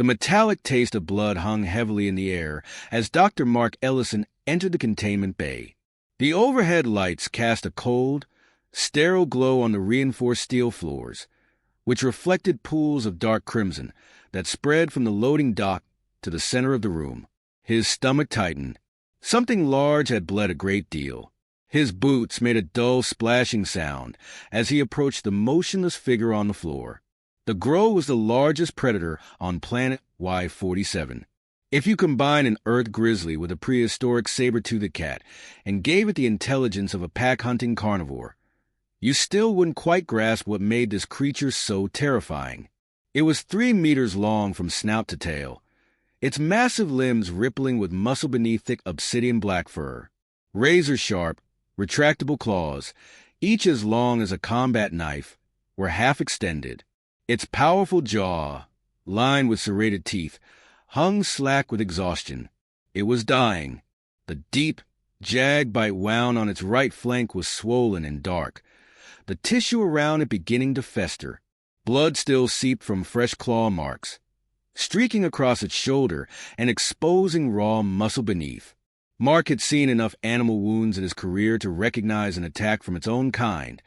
The metallic taste of blood hung heavily in the air as Dr. Mark Ellison entered the containment bay. The overhead lights cast a cold, sterile glow on the reinforced steel floors, which reflected pools of dark crimson that spread from the loading dock to the center of the room. His stomach tightened. Something large had bled a great deal. His boots made a dull splashing sound as he approached the motionless figure on the floor. The Grow was the largest predator on planet Y-47. If you combine an Earth grizzly with a prehistoric saber-toothed cat and gave it the intelligence of a pack-hunting carnivore, you still wouldn't quite grasp what made this creature so terrifying. It was 3 meters long from snout to tail, its massive limbs rippling with muscle beneath thick obsidian black fur. Razor-sharp, retractable claws, each as long as a combat knife, were half extended. Its powerful jaw, lined with serrated teeth, hung slack with exhaustion. It was dying. The deep, jagged bite wound on its right flank was swollen and dark, the tissue around it beginning to fester. Blood still seeped from fresh claw marks, streaking across its shoulder and exposing raw muscle beneath. Mark had seen enough animal wounds in his career to recognize an attack from its own kind,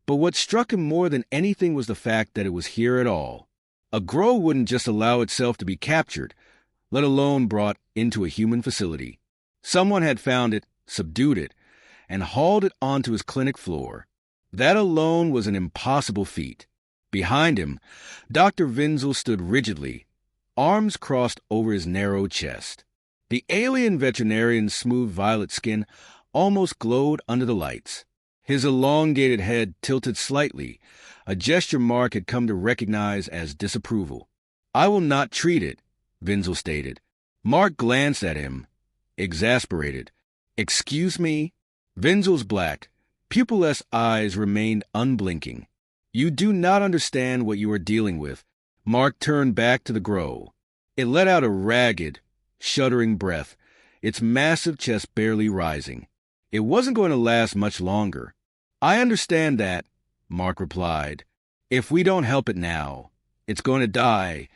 but what struck him more than anything was the fact that it was here at all. A Grow wouldn't just allow itself to be captured, let alone brought into a human facility. Someone had found it, subdued it, and hauled it onto his clinic floor. That alone was an impossible feat. Behind him, Dr. Vinzel stood rigidly, arms crossed over his narrow chest. The alien veterinarian's smooth violet skin almost glowed under the lights. His elongated head tilted slightly, a gesture Mark had come to recognize as disapproval. "I will not treat it," Vinzel stated. Mark glanced at him, exasperated. "Excuse me?" Vinzel's black, pupilless eyes remained unblinking. "You do not understand what you are dealing with." Mark turned back to the Grow. It let out a ragged, shuddering breath, its massive chest barely rising. It wasn't going to last much longer. "I understand that," Mark replied. "If we don't help it now, it's going to die."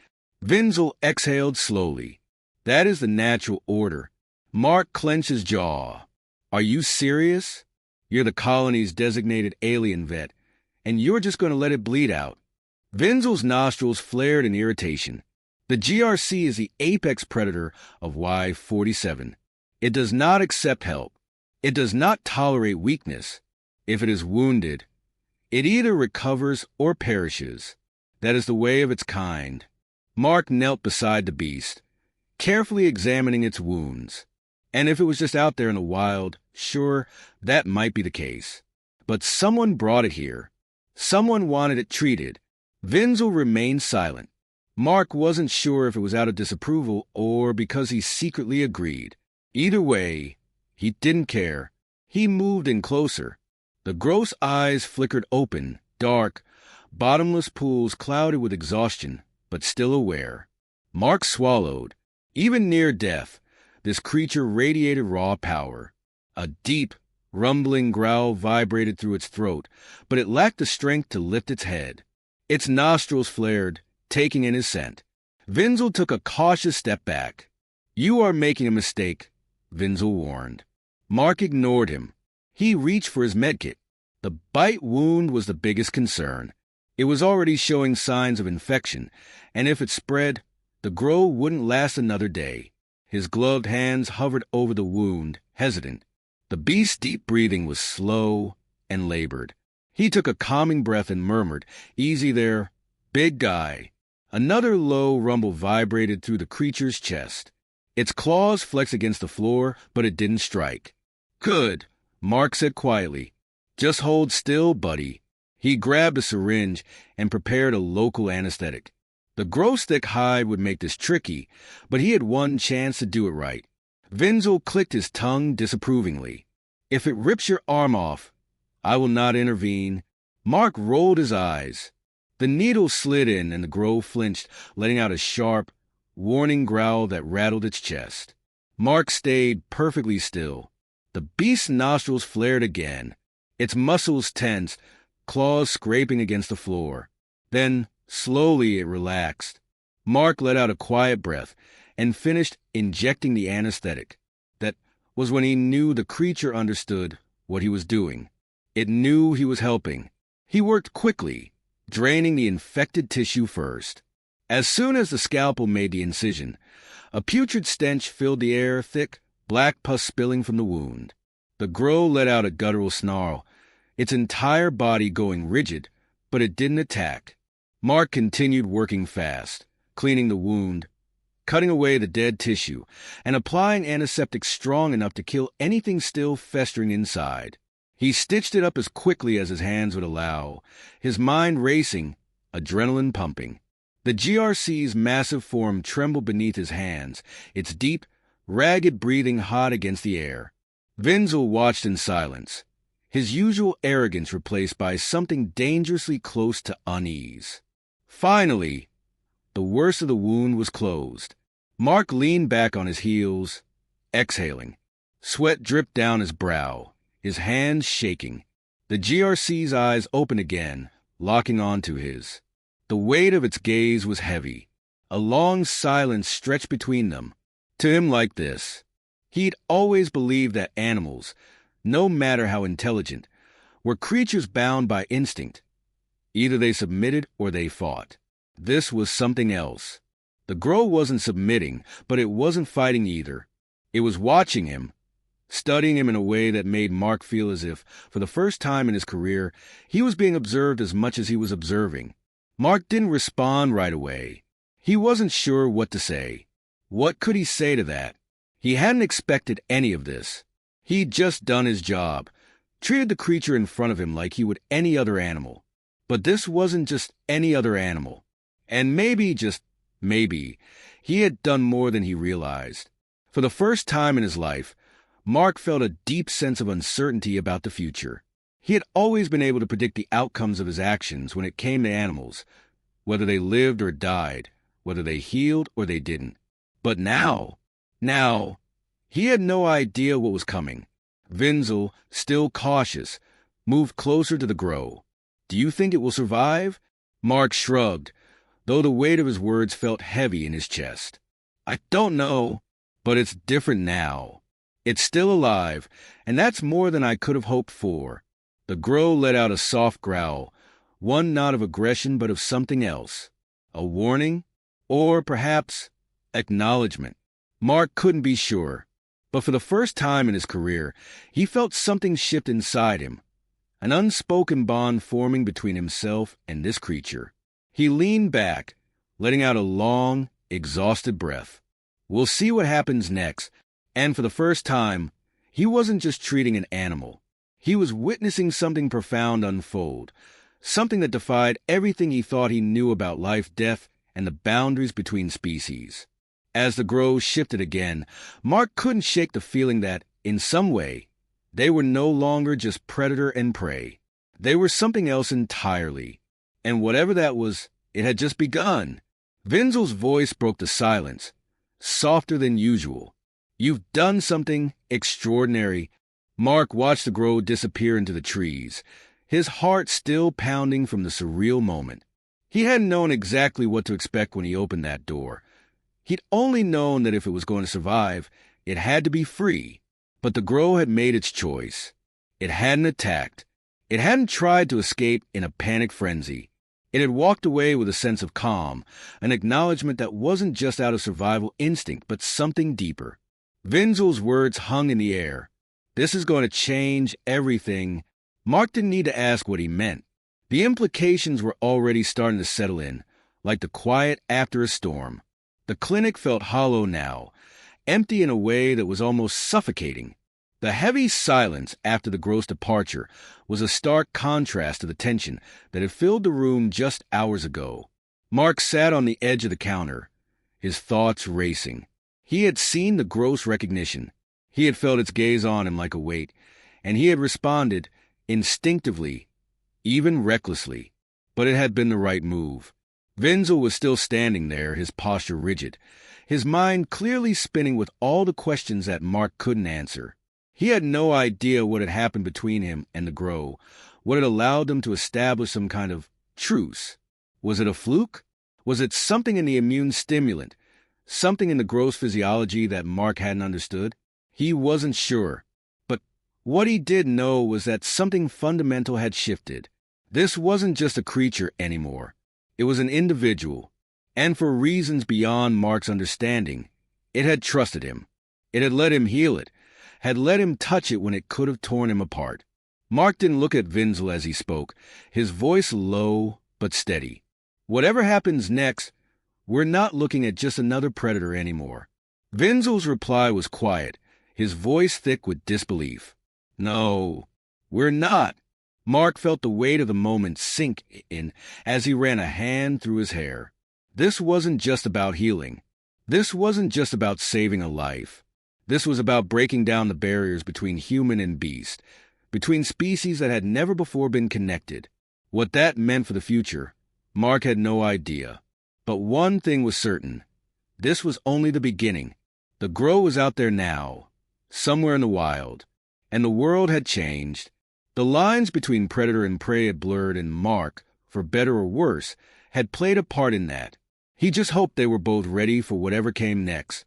Vinzel exhaled slowly. "That is the natural order." Mark clenched his jaw. "Are you serious? You're the colony's designated alien vet, and you're just going to let it bleed out." Vinzel's nostrils flared in irritation. The GRC is the apex predator of Y-47. It does not accept help. It does not tolerate weakness. If it is wounded, it either recovers or perishes. That is the way of its kind. Mark knelt beside the beast, carefully examining its wounds. And if it was just out there in the wild, sure, that might be the case. But someone brought it here. Someone wanted it treated. Vinzel remained silent. Mark wasn't sure if it was out of disapproval or because he secretly agreed. Either way, he didn't care. He moved in closer. The gross eyes flickered open, dark, bottomless pools clouded with exhaustion, but still aware. Mark swallowed. Even near death, this creature radiated raw power. A deep, rumbling growl vibrated through its throat, but it lacked the strength to lift its head. Its nostrils flared, taking in his scent. Vinzel took a cautious step back. "You are making a mistake," Vinzel warned. Mark ignored him. He reached for his medkit. The bite wound was the biggest concern. It was already showing signs of infection, and if it spread, the Grow wouldn't last another day. His gloved hands hovered over the wound, hesitant. The beast's deep breathing was slow and labored. He took a calming breath and murmured, "Easy there, big guy." Another low rumble vibrated through the creature's chest. Its claws flexed against the floor, but it didn't strike. "Good," Mark said quietly. "Just hold still, buddy." He grabbed a syringe and prepared a local anesthetic. The gross thick hide would make this tricky, but he had one chance to do it right. Vinzel clicked his tongue disapprovingly. "If it rips your arm off, I will not intervene." Mark rolled his eyes. The needle slid in and the Grow flinched, letting out a sharp, warning growl that rattled its chest. Mark stayed perfectly still. The beast's nostrils flared again, its muscles tense, claws scraping against the floor. Then, slowly, it relaxed. Mark let out a quiet breath and finished injecting the anesthetic. That was when he knew the creature understood what he was doing. It knew he was helping. He worked quickly, draining the infected tissue first. As soon as the scalpel made the incision, a putrid stench filled the air, thick, black pus spilling from the wound. The Grow let out a guttural snarl, its entire body going rigid, but it didn't attack. Mark continued working fast, cleaning the wound, cutting away the dead tissue, and applying antiseptic strong enough to kill anything still festering inside. He stitched it up as quickly as his hands would allow, his mind racing, adrenaline pumping. The GRC's massive form trembled beneath his hands, its deep, ragged breathing hot against the air. Wenzel watched in silence, his usual arrogance replaced by something dangerously close to unease. Finally, the worst of the wound was closed. Mark leaned back on his heels, exhaling. Sweat dripped down his brow, his hands shaking. The GRC's eyes opened again, locking onto his. The weight of its gaze was heavy. A long silence stretched between them. To him like this. He'd always believed that animals, no matter how intelligent, were creatures bound by instinct. Either they submitted or they fought. This was something else. The Grow wasn't submitting, but it wasn't fighting either. It was watching him, studying him in a way that made Mark feel as if, for the first time in his career, he was being observed as much as he was observing. Mark didn't respond right away. He wasn't sure what to say. What could he say to that? He hadn't expected any of this. He'd just done his job, treated the creature in front of him like he would any other animal. But this wasn't just any other animal. And maybe, just maybe, he had done more than he realized. For the first time in his life, Mark felt a deep sense of uncertainty about the future. He had always been able to predict the outcomes of his actions when it came to animals, whether they lived or died, whether they healed or they didn't. But now, he had no idea what was coming. Wenzel, still cautious, moved closer to the Grow. "Do you think it will survive?" Mark shrugged, though the weight of his words felt heavy in his chest. "I don't know, but it's different now. It's still alive, and that's more than I could have hoped for." The Grow let out a soft growl, one not of aggression but of something else. A warning? Or perhaps acknowledgement. Mark couldn't be sure, but for the first time in his career, he felt something shift inside him, an unspoken bond forming between himself and this creature. He leaned back, letting out a long, exhausted breath. We'll see what happens next, and for the first time, he wasn't just treating an animal. He was witnessing something profound unfold, something that defied everything he thought he knew about life, death, and the boundaries between species. As the Grow shifted again, Mark couldn't shake the feeling that, in some way, they were no longer just predator and prey. They were something else entirely. And whatever that was, it had just begun. Wenzel's voice broke the silence, softer than usual. "You've done something extraordinary." Mark watched the Grow disappear into the trees, his heart still pounding from the surreal moment. He hadn't known exactly what to expect when he opened that door. He'd only known that if it was going to survive, it had to be free. But the Grow had made its choice. It hadn't attacked. It hadn't tried to escape in a panic frenzy. It had walked away with a sense of calm, an acknowledgement that wasn't just out of survival instinct, but something deeper. Wenzel's words hung in the air. "This is going to change everything." Mark didn't need to ask what he meant. The implications were already starting to settle in, like the quiet after a storm. The clinic felt hollow now, empty in a way that was almost suffocating. The heavy silence after the Grow's departure was a stark contrast to the tension that had filled the room just hours ago. Mark sat on the edge of the counter, his thoughts racing. He had seen the Grow's recognition. He had felt its gaze on him like a weight, and he had responded instinctively, even recklessly. But it had been the right move. Wenzel was still standing there, his posture rigid, his mind clearly spinning with all the questions that Mark couldn't answer. He had no idea what had happened between him and the Grow, what had allowed them to establish some kind of truce. Was it a fluke? Was it something in the immune stimulant, something in the gross physiology that Mark hadn't understood? He wasn't sure. But what he did know was that something fundamental had shifted. This wasn't just a creature anymore. It was an individual. And for reasons beyond Mark's understanding, it had trusted him. It had let him heal it, had let him touch it when it could have torn him apart. Mark didn't look at Vinzel as he spoke, his voice low but steady. Whatever happens next, we're not looking at just another predator anymore. Vinzel's reply was quiet, his voice thick with disbelief. No, we're not. Mark felt the weight of the moment sink in as he ran a hand through his hair. This wasn't just about healing. This wasn't just about saving a life. This was about breaking down the barriers between human and beast, between species that had never before been connected. What that meant for the future, Mark had no idea. But one thing was certain. This was only the beginning. The Grow was out there now, somewhere in the wild, and the world had changed. The lines between predator and prey had blurred, and Mark, for better or worse, had played a part in that. He just hoped they were both ready for whatever came next,